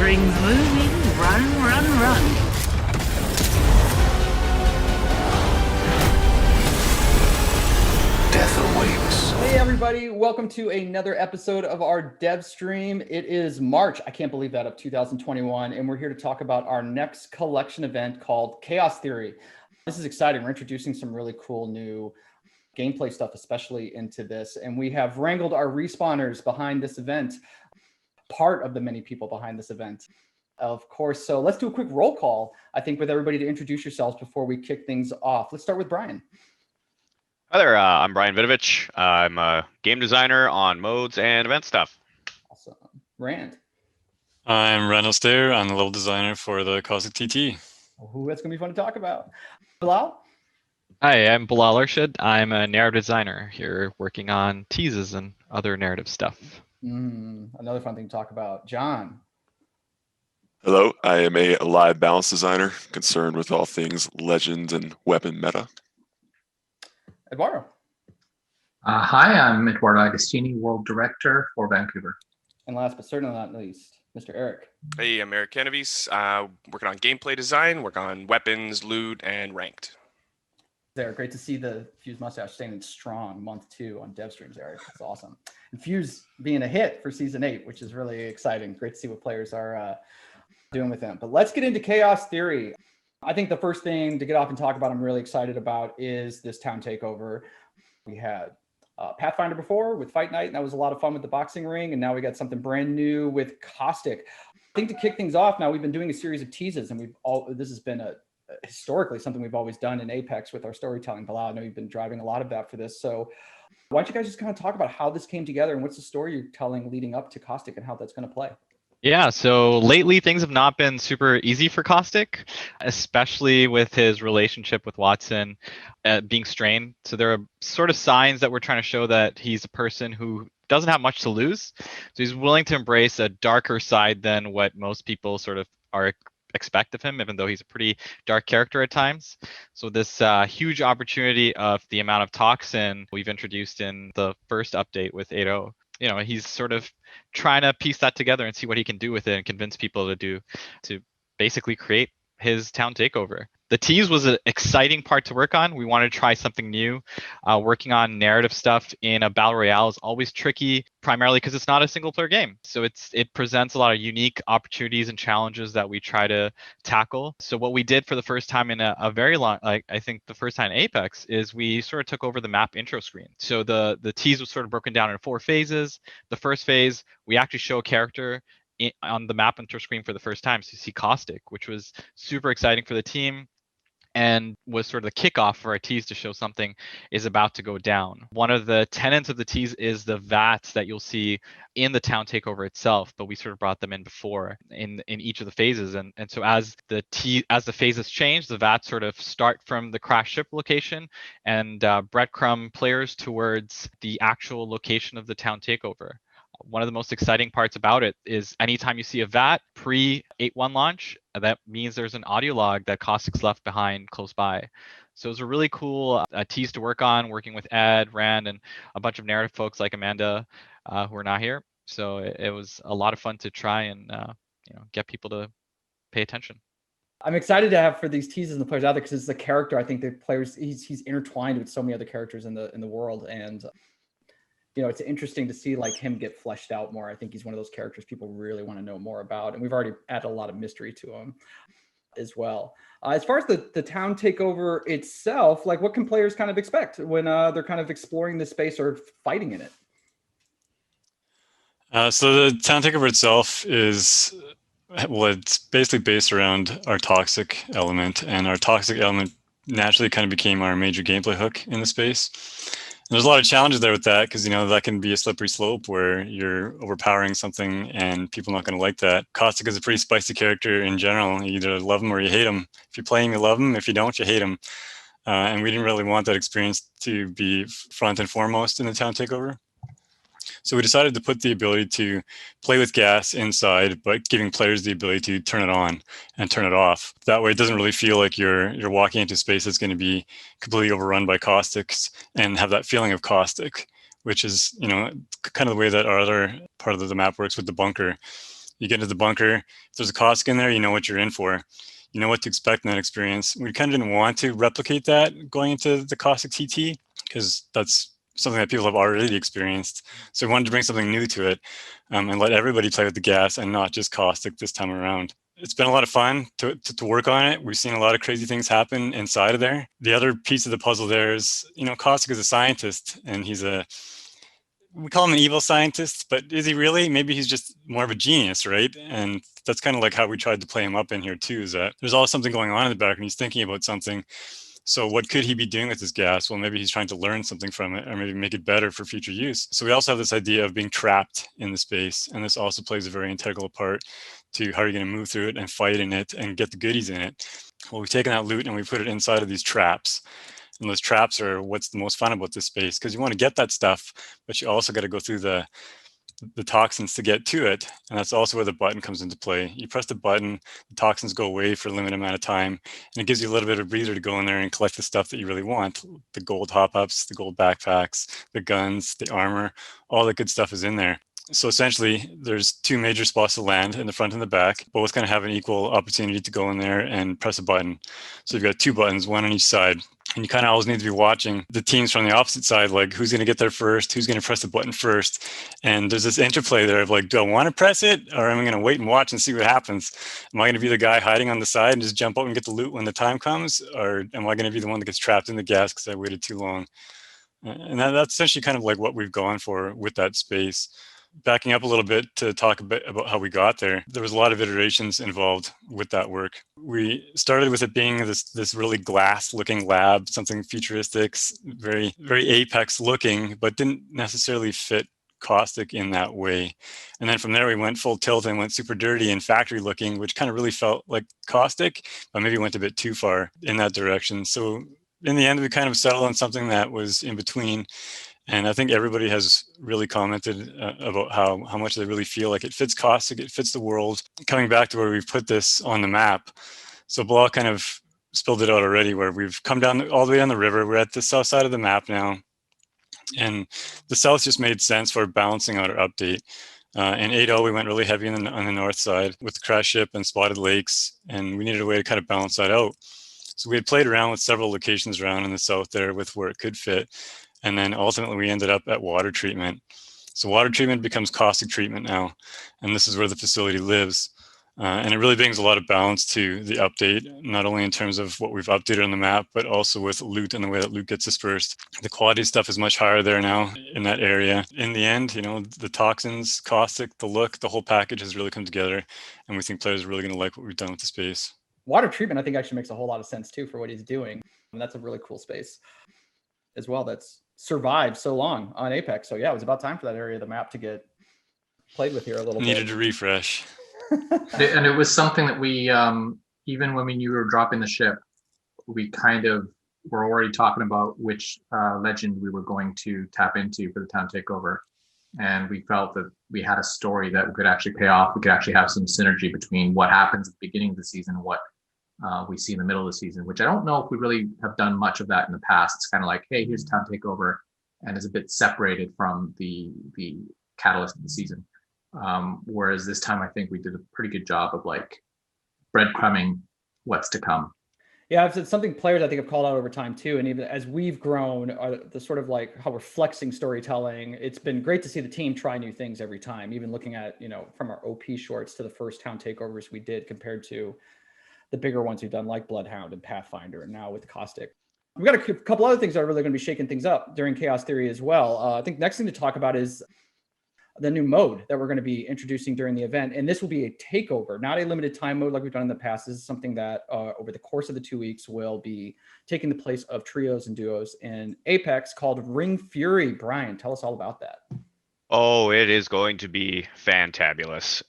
Rings moving, run. Death awaits. Hey everybody, welcome to another episode of our Devstream. It is March, I can't believe that, of 2021, and we're here to talk about our next collection event called Chaos Theory. This is exciting. We're introducing some really cool new gameplay stuff, especially into this, and we have wrangled our respawners behind this event, part of the many people behind this event, of course. So let's do a quick roll call, I think, with everybody to introduce yourselves before we kick things off. Let's start with Brian. Hi there, I'm Brian Vidovich. I'm a game designer on modes and event stuff. Awesome. Rand. I'm Randall Stair. I'm the level designer for the Cosmic TT. Ooh, that's going to be fun to talk about. Bilal? Hi, I'm Bilal Arshad. I'm a narrative designer here working on teases and other narrative stuff. Another fun thing to talk about. John? Hello, I am a live balance designer concerned with all things legend and weapon meta. Eduardo? Hi, I'm Eduardo Agostini, World Director for Vancouver. And last but certainly not least, Mr. Eric. Hey, I'm Eric Genovese, working on gameplay design, work on weapons, loot, and ranked. There, great to see the Fuse mustache staying strong month 2 on Devstreams, Eric. That's awesome. And Fuse being a hit for season 8, which is really exciting. Great to see what players are doing with them. But let's get into Chaos Theory. I think the first thing to get off and talk about, I'm really excited about, is this town takeover. We had Pathfinder before with Fight Night, and that was a lot of fun with the boxing ring. And now we got something brand new with Caustic. I think to kick things off, now we've been doing a series of teases, and this has been historically something we've always done in Apex with our storytelling. Bilal, I know you've been driving a lot of that for this. So why don't you guys just kind of talk about how this came together and what's the story you're telling leading up to Caustic and how that's going to play? Yeah, so lately things have not been super easy for Caustic, especially with his relationship with Watson being strained. So there are sort of signs that we're trying to show that he's a person who doesn't have much to lose. So he's willing to embrace a darker side than what most people sort of expect of him, even though he's a pretty dark character at times. So this huge opportunity of the amount of toxin we've introduced in the first update with 8.0. You know, he's sort of trying to piece that together and see what he can do with it and convince people to basically create his town takeover. The tease was an exciting part to work on. We wanted to try something new. Working on narrative stuff in a battle royale is always tricky, primarily because it's not a single player game. So it presents a lot of unique opportunities and challenges that we try to tackle. So what we did for the first time in a very long, like I think the first time in Apex, is we sort of took over the map intro screen. So the tease was sort of broken down into 4 phases. The first phase, we actually show a character on the map intro screen for the first time. So you see Caustic, which was super exciting for the team, and was sort of the kickoff for our tease to show something is about to go down. One of the tenets of the tease is the VATs that you'll see in the town takeover itself, but we sort of brought them in before in each of the phases. And so as the phases change, the VATs sort of start from the crash ship location and breadcrumb players towards the actual location of the town takeover. One of the most exciting parts about it is anytime you see a VAT pre-8.1 launch, that means there's an audio log that Caustic's left behind close by. So it was a really cool tease to work on, working with Ed, Rand, and a bunch of narrative folks like Amanda who are not here. So it was a lot of fun to try and get people to pay attention. I'm excited to have for these teases and the players out there because it's the character. I think the players, he's intertwined with so many other characters in the world, and it's interesting to see like him get fleshed out more. I think he's one of those characters people really want to know more about, and we've already added a lot of mystery to him as well. As far as the town takeover itself, like what can players kind of expect when they're kind of exploring this space or fighting in it? So the town takeover itself is, well, it's basically based around our toxic element, and our toxic element naturally kind of became our major gameplay hook in the space. There's a lot of challenges there with that because, that can be a slippery slope where you're overpowering something and people are not going to like that. Caustic is a pretty spicy character in general. You either love him or you hate him. If you play him, you love him. If you don't, you hate him. And we didn't really want that experience to be front and foremost in the town takeover. So we decided to put the ability to play with gas inside, but giving players the ability to turn it on and turn it off. That way it doesn't really feel like you're walking into space that's going to be completely overrun by caustics and have that feeling of caustic, which is, kind of the way that our other part of the map works with the bunker. You get into the bunker. If there's a caustic in there, you know what you're in for. You know what to expect in that experience. We kind of didn't want to replicate that going into the caustic TT because that's something that people have already experienced. So we wanted to bring something new to it and let everybody play with the gas and not just caustic this time around. It's been a lot of fun to work on it. We've seen a lot of crazy things happen inside of there. The other piece of the puzzle there is, Caustic is a scientist, and we call him an evil scientist, but is he really? Maybe he's just more of a genius, right? And that's kind of like how we tried to play him up in here too, is that there's always something going on in the background. He's thinking about something. So what could he be doing with this gas? Well, maybe he's trying to learn something from it, or maybe make it better for future use. So we also have this idea of being trapped in the space. And this also plays a very integral part to how you're going to move through it and fight in it and get the goodies in it. Well, we've taken that loot and we put it inside of these traps. And those traps are what's the most fun about this space, because you want to get that stuff, but you also got to go through the toxins to get to it. And that's also where the button comes into play. You press the button, the toxins go away for a limited amount of time, and it gives you a little bit of breather to go in there and collect the stuff that you really want. The gold hop-ups, the gold backpacks, the guns, the armor, all that good stuff is in there. So essentially, there's two major spots to land in the front and the back. Both kind of have an equal opportunity to go in there and press a button. So you've got two buttons, one on each side. And you kind of always need to be watching the teams from the opposite side, like who's going to get there first, who's going to press the button first. And there's this interplay there of like, do I want to press it, or am I going to wait and watch and see what happens? Am I going to be the guy hiding on the side and just jump out and get the loot when the time comes? Or am I going to be the one that gets trapped in the gas because I waited too long? And that's essentially kind of like what we've gone for with that space. Backing up a little bit to talk a bit about how we got there, there was a lot of iterations involved with that work. We started with it being this really glass-looking lab, something futuristic, very, very Apex looking, but didn't necessarily fit caustic in that way. And then from there, we went full tilt and went super dirty and factory looking, which kind of really felt like caustic, but maybe went a bit too far in that direction. So in the end, we kind of settled on something that was in between. And I think everybody has really commented about how much they really feel like it fits caustic, it fits the world. Coming back to where we've put this on the map. So Bilal kind of spilled it out already, where we've come down all the way down the river. We're at the south side of the map now. And the south just made sense for balancing out our update. In 8.0, we went really heavy on the north side with the crash ship and spotted lakes. And we needed a way to kind of balance that out. So we had played around with several locations around in the south there with where it could fit. And then ultimately we ended up at water treatment. So water treatment becomes caustic treatment now. And this is where the facility lives. And it really brings a lot of balance to the update, not only in terms of what we've updated on the map, but also with loot and the way that loot gets dispersed. The quality stuff is much higher there now in that area. In the end, the toxins, caustic, the look, the whole package has really come together. And we think players are really going to like what we've done with the space. Water treatment, I think, actually makes a whole lot of sense too for what he's doing. And that's a really cool space as well. That's survived so long on Apex. So yeah, it was about time for that area of the map to get played with here a little bit. Needed a refresh. And it was something that we, even when we knew we were dropping the ship, we kind of were already talking about which legend we were going to tap into for the town takeover. And we felt that we had a story that could actually pay off. We could actually have some synergy between what happens at the beginning of the season and what we see in the middle of the season, which I don't know if we really have done much of that in the past. It's kind of like, hey, here's town takeover, and is a bit separated from the catalyst of the season. Whereas this time, I think we did a pretty good job of like breadcrumbing what's to come. Yeah, it's something players I think have called out over time too. And even as we've grown, the sort of like how we're flexing storytelling, it's been great to see the team try new things every time. Even looking at, from our OP shorts to the first town takeovers we did compared to the bigger ones we've done, like Bloodhound and Pathfinder, and now with Caustic. We've got a couple other things that are really going to be shaking things up during Chaos Theory as well. I think next thing to talk about is the new mode that we're going to be introducing during the event. And this will be a takeover, not a limited time mode like we've done in the past. This is something that over the course of the 2 weeks will be taking the place of trios and duos in Apex called Ring Fury. Brian, tell us all about that. Oh, it is going to be fantabulous.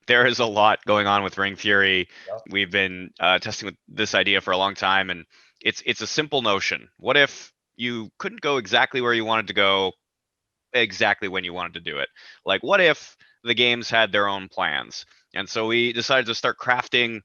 There is a lot going on with Ring Fury. Yep. We've been testing with this idea for a long time, and it's a simple notion. What if you couldn't go exactly where you wanted to go exactly when you wanted to do it? Like, what if the games had their own plans? And so we decided to start crafting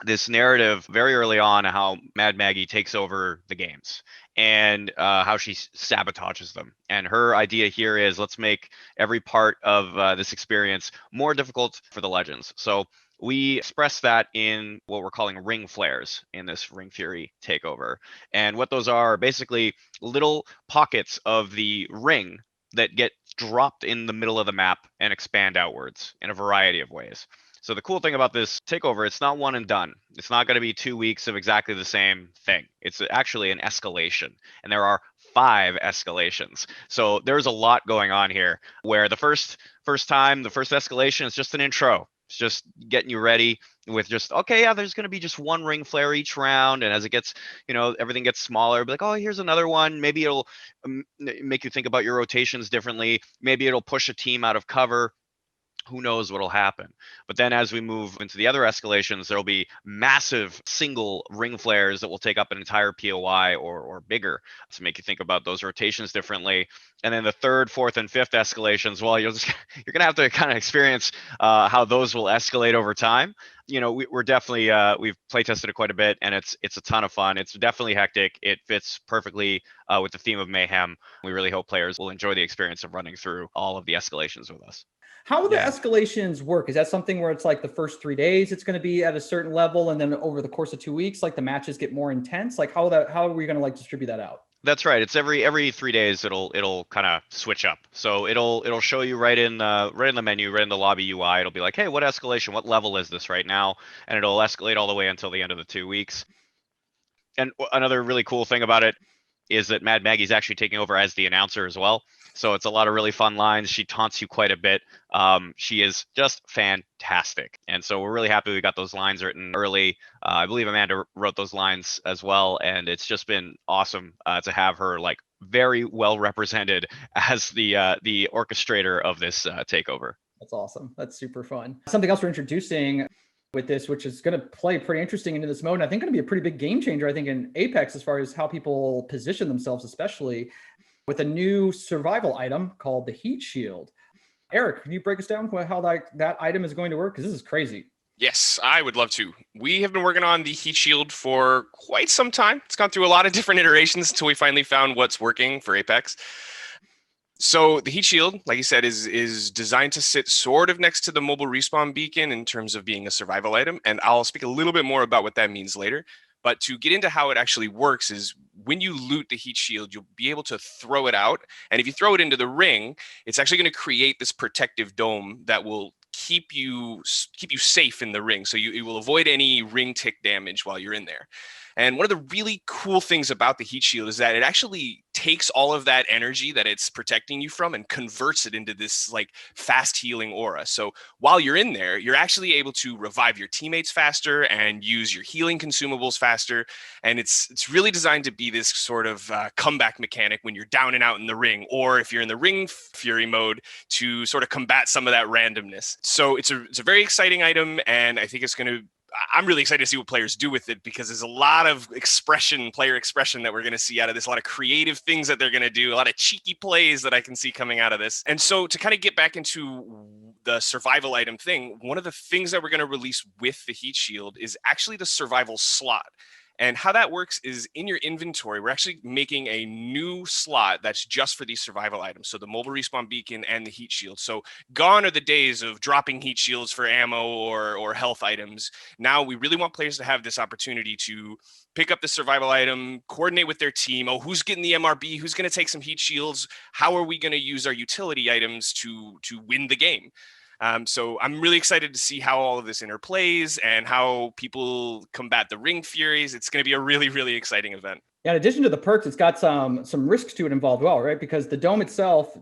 this narrative very early on how Mad Maggie takes over the games and how she sabotages them. And her idea here is let's make every part of this experience more difficult for the legends. So we express that in what we're calling ring flares in this Ring Fury takeover. And what those are basically little pockets of the ring that get dropped in the middle of the map and expand outwards in a variety of ways. So the cool thing about this takeover, it's not one and done. It's not going to be 2 weeks of exactly the same thing. It's actually an escalation, and there are 5 escalations. So there's a lot going on here. Where the first time, the first escalation is just an intro. It's just getting you ready with just okay, yeah, there's going to be just one ring flare each round, and as it gets, everything gets smaller. Be like, oh, here's another one. Maybe it'll make you think about your rotations differently. Maybe it'll push a team out of cover. Who knows what'll happen. But then as we move into the other escalations, there'll be massive single ring flares that will take up an entire POI or bigger to make you think about those rotations differently. And then the third, fourth, and fifth escalations, well, you're gonna have to kind of experience how those will escalate over time. We're definitely we've play tested it quite a bit, and it's a ton of fun. It's definitely hectic. It fits perfectly with the theme of mayhem. We really hope players will enjoy the experience of running through all of the escalations with us. How will the escalations work? Is that something where it's like the first 3 days it's going to be at a certain level, and then over the course of 2 weeks, like the matches get more intense? Like how are we going to like distribute that out? That's right. It's every 3 days it'll kind of switch up. So it'll show you right in the menu, right in the lobby UI. It'll be like, hey, what escalation? What level is this right now? And it'll escalate all the way until the end of the 2 weeks. And another really cool thing about it is that Mad Maggie's actually taking over as the announcer as well. So it's a lot of really fun lines. She taunts you quite a bit. She is just fantastic. And so we're really happy we got those lines written early. I believe Amanda wrote those lines as well. And it's just been awesome to have her like very well represented as the orchestrator of this takeover. That's awesome. That's super fun. Something else we're introducing with this, which is going to play pretty interesting into this mode, and I think going to be a pretty big game changer, I think, in Apex as far as how people position themselves, especially with a new survival item called the Heat Shield. Eric, can you break us down how that item is going to work? Because this is crazy. Yes, I would love to. We have been working on the Heat Shield for quite some time. It's gone through a lot of different iterations until we finally found what's working for Apex. So the Heat Shield, like you said, is designed to sit sort of next to the mobile respawn beacon in terms of being a survival item. And I'll speak a little bit more about what that means later. But to get into how it actually works is when you loot the Heat Shield, you'll be able to throw it out. And if you throw it into the ring, it's actually going to create this protective dome that will keep you safe in the ring. So you will avoid any ring tick damage while you're in there. And one of the really cool things about the Heat Shield is that it actually takes all of that energy that it's protecting you from and converts it into this like fast healing aura. So while you're in there, you're actually able to revive your teammates faster and use your healing consumables faster. And it's really designed to be this sort of comeback mechanic when you're down and out in the ring, or if you're in the Ring Fury mode to sort of combat some of that randomness. So it's a very exciting item, and I think I'm really excited to see what players do with it, because there's a lot of player expression that we're going to see out of this, a lot of creative things that they're going to do, a lot of cheeky plays that I can see coming out of this. And so to kind of get back into the survival item thing, one of the things that we're going to release with the Heat Shield is actually the survival slot. And how that works is in your inventory, we're actually making a new slot that's just for these survival items. So the mobile respawn beacon and the Heat Shield. So gone are the days of dropping Heat Shields for ammo or health items. Now we really want players to have this opportunity to pick up the survival item, coordinate with their team. Oh, who's getting the MRB? Who's going to take some Heat Shields? How are we going to use our utility items to win the game? So I'm really excited to see how all of this interplays and how people combat the Ring Furies. It's going to be a really, really exciting event. Yeah, in addition to the perks, it's got some risks to it involved, well, right? Because the dome itself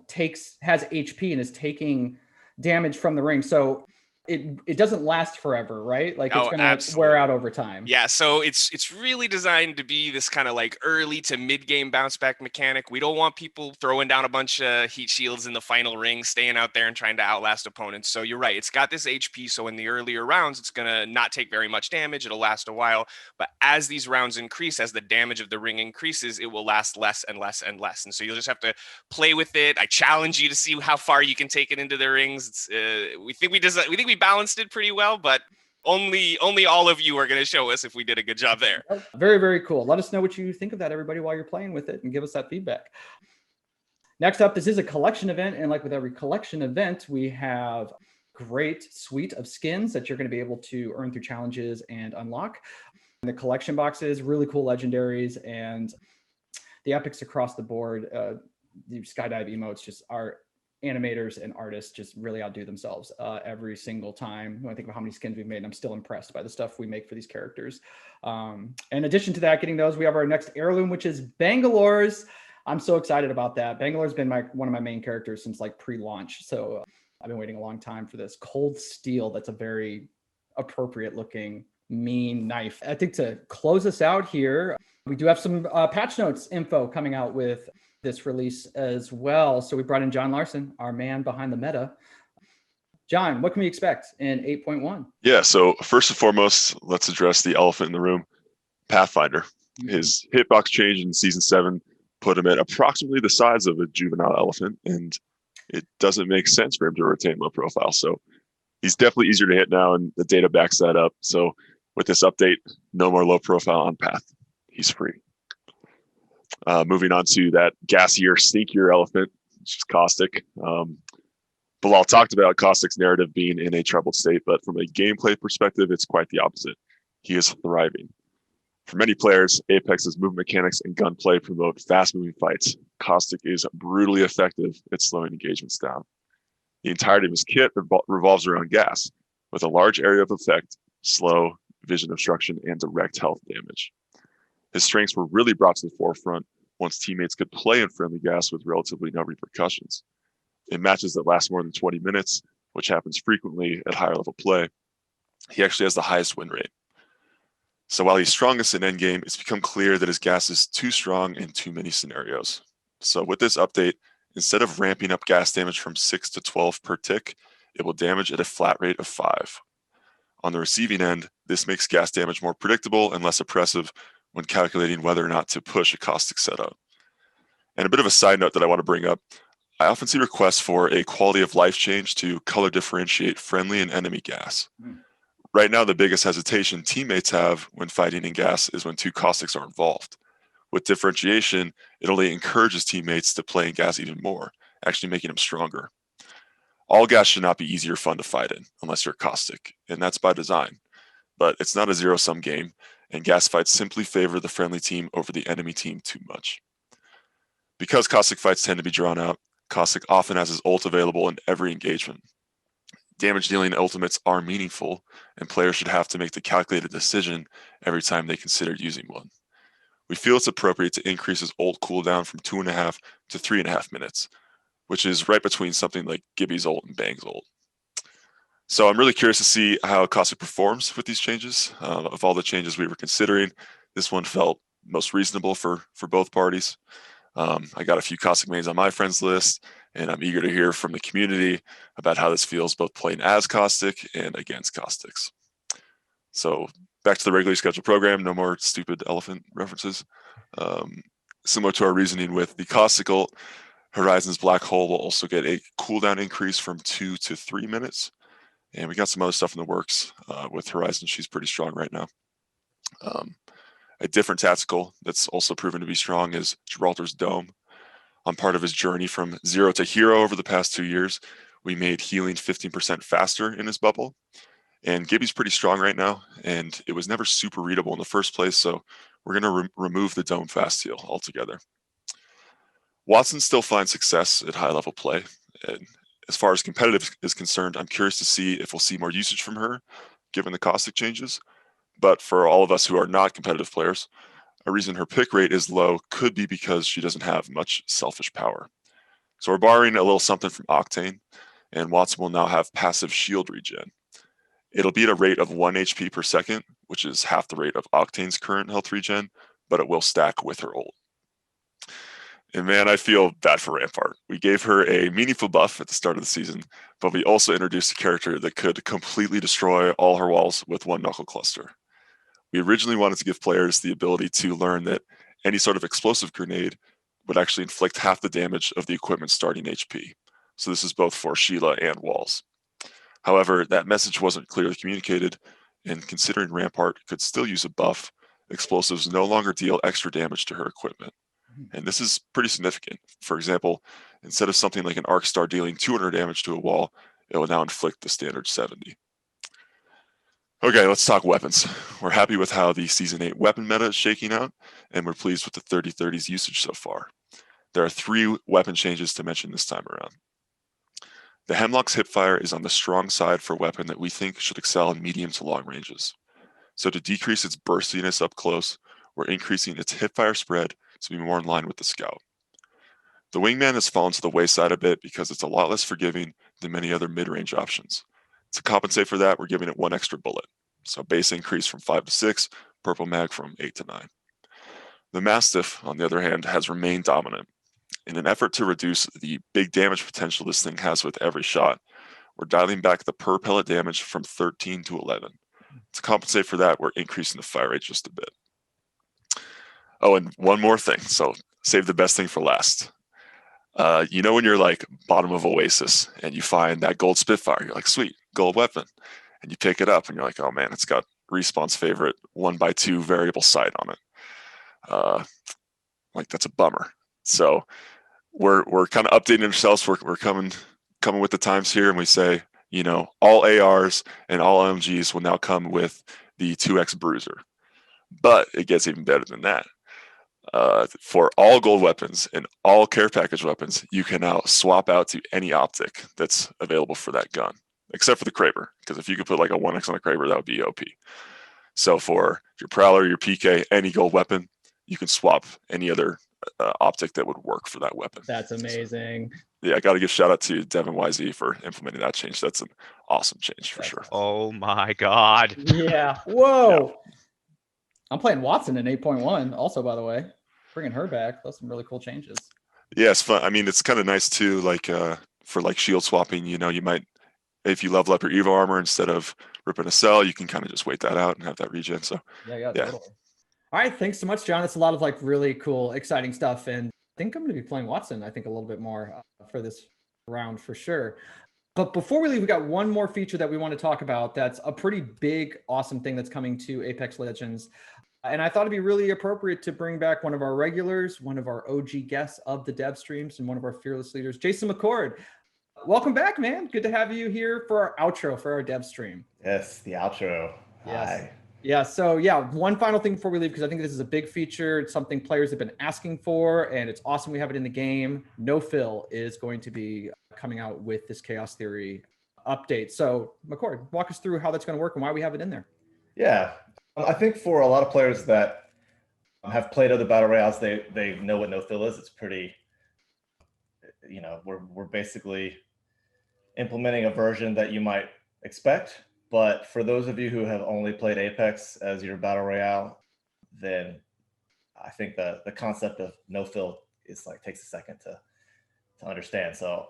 has HP and is taking damage from the ring. So it doesn't last forever, right? Like it's going to wear out over time. Yeah, so it's really designed to be this kind of like early to mid game bounce back mechanic. We don't want people throwing down a bunch of Heat Shields in the final ring, staying out there and trying to outlast opponents. So you're right, it's got this HP, so in the earlier rounds, it's going to not take very much damage. It'll last a while, but as these rounds increase, as the damage of the ring increases, it will last less and less and less. And so you'll just have to play with it. I challenge you to see how far you can take it into the rings. We think we balanced it pretty well, but only all of you are going to show us if we did a good job there. Very, very cool. Let us know what you think of that, everybody, while you're playing with it, and give us that feedback. Next up, this is a collection event, and like with every collection event, we have a great suite of skins that you're going to be able to earn through challenges and unlock. And the collection boxes, really cool legendaries, and the epics across the board. The skydive emotes, just our animators and artists just really outdo themselves every single time. When I think of how many skins we've made, I'm still impressed by the stuff we make for these characters. In addition to that, getting those, we have our next heirloom, which is Bangalore's. I'm so excited about that. Bangalore's been one of my main characters since like pre-launch. So I've been waiting a long time for this. Cold Steel, that's a very appropriate looking mean knife. I think to close us out here, we do have some patch notes info coming out with this release as well. So we brought in John Larson, our man behind the meta. John, what can we expect in 8.1? Yeah, so first and foremost, let's address the elephant in the room, Pathfinder. His hitbox change in Season 7 put him at approximately the size of a juvenile elephant, and it doesn't make sense for him to retain low profile. So he's definitely easier to hit now, and the data backs that up. So with this update, no more low profile on Path. He's free. Moving on to that gassier, stinkier elephant, which is Caustic. Bilal talked about Caustic's narrative being in a troubled state, but from a gameplay perspective, it's quite the opposite. He is thriving. For many players, Apex's movement mechanics and gunplay promote fast-moving fights. Caustic is brutally effective at slowing engagements down. The entirety of his kit revolves around gas, with a large area of effect, slow, vision obstruction, and direct health damage. His strengths were really brought to the forefront once teammates could play in friendly gas with relatively no repercussions. In matches that last more than 20 minutes, which happens frequently at higher level play, he actually has the highest win rate. So while he's strongest in endgame, it's become clear that his gas is too strong in too many scenarios. So with this update, instead of ramping up gas damage from 6 to 12 per tick, it will damage at a flat rate of 5. On the receiving end, this makes gas damage more predictable and less oppressive when calculating whether or not to push a Caustic setup. And a bit of a side note that I want to bring up, I often see requests for a quality of life change to color differentiate friendly and enemy gas. Right now, the biggest hesitation teammates have when fighting in gas is when two Caustics are involved. With differentiation, it only encourages teammates to play in gas even more, actually making them stronger. All gas should not be easy or fun to fight in, unless you're Caustic, and that's by design. But it's not a zero-sum game, and gas fights simply favor the friendly team over the enemy team too much. Because Caustic fights tend to be drawn out, Caustic often has his ult available in every engagement. Damage-dealing ultimates are meaningful, and players should have to make the calculated decision every time they consider using one. We feel it's appropriate to increase his ult cooldown from 2.5 to 3.5 minutes, which is right between something like Gibby's ult and Bang's ult. So I'm really curious to see how Caustic performs with these changes. Of all the changes we were considering, this one felt most reasonable for both parties. I got a few Caustic mains on my friends list, and I'm eager to hear from the community about how this feels both playing as Caustic and against Caustics. So back to the regularly scheduled program, no more stupid elephant references. Similar to our reasoning with the Caustic ult, Horizon's Black Hole will also get a cooldown increase from 2 to 3 minutes. And we got some other stuff in the works with Horizon. She's pretty strong right now. A different tactical that's also proven to be strong is Gibraltar's Dome. On part of his journey from zero to hero over the past 2 years, we made healing 15% faster in his bubble. And Gibby's pretty strong right now, and it was never super readable in the first place, so we're going to remove the Dome fast heal altogether. Watson still finds success at high level play, and as far as competitive is concerned, I'm curious to see if we'll see more usage from her, given the Caustic changes. But for all of us who are not competitive players, a reason her pick rate is low could be because she doesn't have much selfish power. So we're borrowing a little something from Octane, and Watson will now have passive shield regen. It'll be at a rate of 1 HP per second, which is half the rate of Octane's current health regen, but it will stack with her ult. And man, I feel bad for Rampart. We gave her a meaningful buff at the start of the season, but we also introduced a character that could completely destroy all her walls with one knuckle cluster. We originally wanted to give players the ability to learn that any sort of explosive grenade would actually inflict half the damage of the equipment's starting HP. So this is both for Sheila and walls. However, that message wasn't clearly communicated, and considering Rampart could still use a buff, explosives no longer deal extra damage to her equipment. And this is pretty significant. For example, instead of something like an Arc Star dealing 200 damage to a wall, it will now inflict the standard 70. Okay, let's talk weapons. We're happy with how the Season 8 weapon meta is shaking out, and we're pleased with the 30/30's usage so far. There are 3 weapon changes to mention this time around. The Hemlock's hipfire is on the strong side for a weapon that we think should excel in medium to long ranges. So to decrease its burstiness up close, we're increasing its hipfire spread to be more in line with the Scout. The Wingman has fallen to the wayside a bit because it's a lot less forgiving than many other mid-range options. To compensate for that, we're giving it 1 extra bullet. So base increase from 5 to 6, purple mag from 8 to 9. The Mastiff, on the other hand, has remained dominant. In an effort to reduce the big damage potential this thing has with every shot, we're dialing back the per pellet damage from 13 to 11. To compensate for that, we're increasing the fire rate just a bit. Oh, and one more thing. So save the best thing for last. You know when you're like bottom of Oasis and you find that gold Spitfire, you're like, sweet, gold weapon. And you pick it up and you're like, oh man, it's got Respawn's favorite 1x2 variable sight on it. Like that's a bummer. So we're kind of updating ourselves. We're coming with the times here, and we say, you know, all ARs and all LMGs will now come with the 2x Bruiser. But it gets even better than that. For all gold weapons and all care package weapons, you can now swap out to any optic that's available for that gun, except for the Kraber, because if you could put like a 1x on the Kraber, that would be OP. So for your Prowler, your PK, any gold weapon, you can swap any other optic that would work for that weapon. That's amazing. Yeah, I got to give shout out to Devin YZ for implementing that change. That's an awesome change for sure. Oh my God. Yeah. Whoa. Yeah. I'm playing Watson in 8.1 also, by the way. Bringing her back. That's some really cool changes. Yeah, it's fun. I mean, it's kind of nice too, like for like shield swapping, you know, you might, if you level up your Evo armor instead of ripping a cell, you can kind of just wait that out and have that regen. So yeah. Totally. All right, thanks so much, John. It's a lot of like really cool, exciting stuff. And I think I'm going to be playing Watson, I think, a little bit more for this round for sure. But before we leave, we got one more feature that we want to talk about. That's a pretty big, awesome thing that's coming to Apex Legends. And I thought it'd be really appropriate to bring back one of our regulars, one of our OG guests of the dev streams, and one of our fearless leaders, Jason McCord. Welcome back, man. Good to have you here for our outro for our dev stream. Yes, the outro. Yes. Hi. Yeah. So yeah, one final thing before we leave, because I think this is a big feature. It's something players have been asking for, and it's awesome we have it in the game. No Phil is going to be coming out with this Chaos Theory update. So McCord, walk us through how that's going to work and why we have it in there. Yeah, I think for a lot of players that have played other battle royales, they know what no fill is. It's pretty, you know, we're basically implementing a version that you might expect. But for those of you who have only played Apex as your battle royale, then I think the concept of no fill is like takes a second to understand. So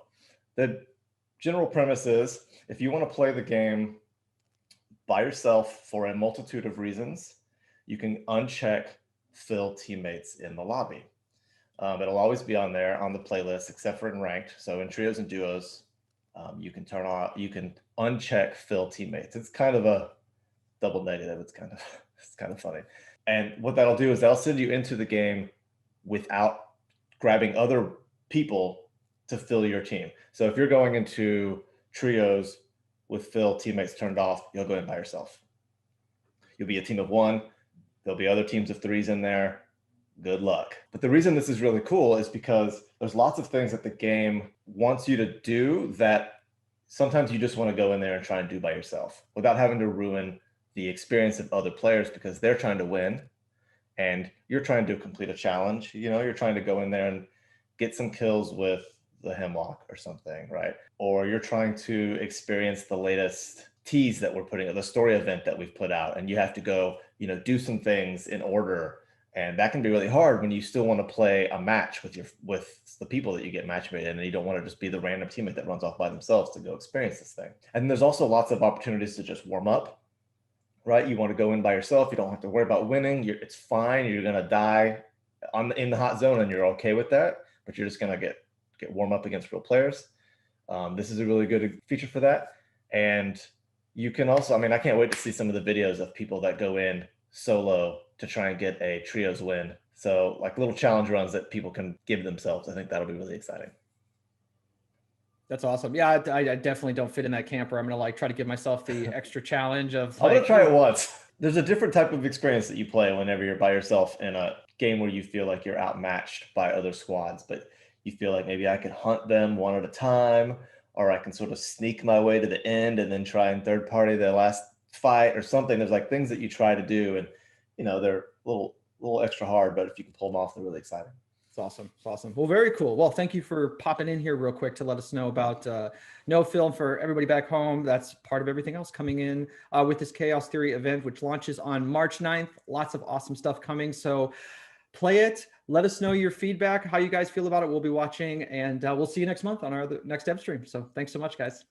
the general premise is if you want to play the game by yourself for a multitude of reasons, you can uncheck fill teammates in the lobby. It'll always be on there on the playlist, except for in ranked. So in trios and duos, you can uncheck fill teammates. It's kind of a double negative. It's kind of funny. And what that'll do is that'll send you into the game without grabbing other people to fill your team. So if you're going into trios with fill teammates turned off, you'll go in by yourself. You'll be a team of 1. There'll be other teams of 3s in there. Good luck. But the reason this is really cool is because there's lots of things that the game wants you to do that sometimes you just want to go in there and try and do by yourself without having to ruin the experience of other players because they're trying to win and you're trying to complete a challenge. You know, you're trying to go in there and get some kills with the Hemlock or something, right? Or you're trying to experience the latest tease that we're putting, the story event that we've put out, and you have to go, you know, do some things in order. And that can be really hard when you still want to play a match with the people that you get matchmated, and you don't want to just be the random teammate that runs off by themselves to go experience this thing. And there's also lots of opportunities to just warm up, right? You want to go in by yourself. You don't have to worry about winning. It's fine. You're going to die in the hot zone, and you're okay with that. But you're just going to get warm up against real players. This is a really good feature for that. And You can also, I mean, I can't wait to see some of the videos of people that go in solo to try and get a trios win. So like little challenge runs that people can give themselves. I think that'll be really exciting. That's awesome. Yeah, I definitely don't fit in that camp where I'm gonna like try to give myself the extra challenge of. I'm Like, gonna try it once. There's a different type of experience that you play whenever you're by yourself in a game where you feel like you're outmatched by other squads, but you feel like maybe I can hunt them one at a time, or I can sort of sneak my way to the end and then try and third party the last fight or something. There's like things that you try to do, and they're a little extra hard, but if you can pull them off, they're really exciting. It's awesome. It's awesome. Well, very cool. Well, thank you for popping in here real quick to let us know about No Film for everybody back home. That's part of everything else coming in with this Chaos Theory event, which launches on March 9th. Lots of awesome stuff coming. So play it. Let us know your feedback, how you guys feel about it. We'll be watching, and we'll see you next month on our next Devstream. So thanks so much, guys.